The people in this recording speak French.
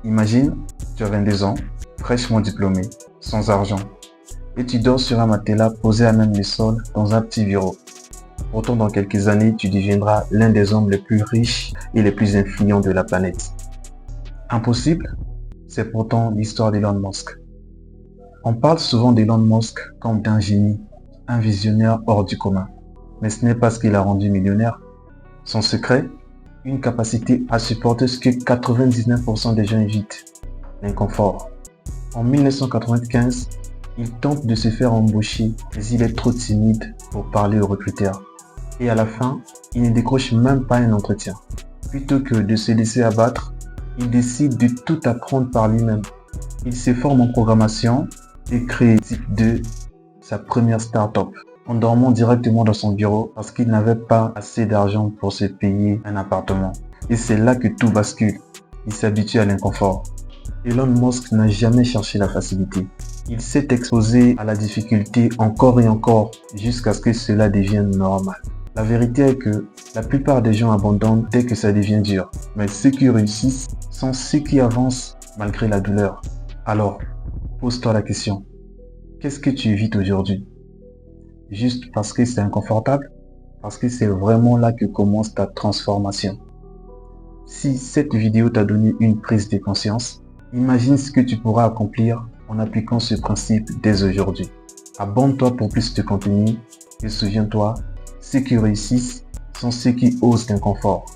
Imagine, tu as 22 ans, fraîchement diplômé, sans argent, et tu dors sur un matelas posé à même le sol dans un petit bureau. Pourtant, dans quelques années, tu deviendras l'un des hommes les plus riches et les plus influents de la planète. Impossible? C'est pourtant l'histoire d'Elon Musk. On parle souvent d'Elon Musk comme d'un génie, un visionnaire hors du commun. Mais ce n'est pas ce qui l'a rendu millionnaire. Son secret? Une capacité à supporter ce que 99% des gens évitent, l'inconfort. En 1995, il tente de se faire embaucher, mais il est trop timide pour parler aux recruteurs. Et à la fin, il ne décroche même pas un entretien. Plutôt que de se laisser abattre, il décide de tout apprendre par lui-même. Il se forme en programmation et crée Type 2, sa première start-up, en dormant directement dans son bureau parce qu'il n'avait pas assez d'argent pour se payer un appartement. Et c'est là que tout bascule. Il s'habitue à l'inconfort. Elon Musk n'a jamais cherché la facilité. Il s'est exposé à la difficulté encore et encore jusqu'à ce que cela devienne normal. La vérité est que la plupart des gens abandonnent dès que ça devient dur. Mais ceux qui réussissent sont ceux qui avancent malgré la douleur. Alors, pose-toi la question. Qu'est-ce que tu évites aujourd'hui? Juste parce que c'est inconfortable? Parce que c'est vraiment là que commence ta transformation. Si cette vidéo t'a donné une prise de conscience, imagine ce que tu pourras accomplir en appliquant ce principe dès aujourd'hui. Abonne-toi pour plus de contenu et souviens-toi, ceux qui réussissent sont ceux qui osent l'inconfort.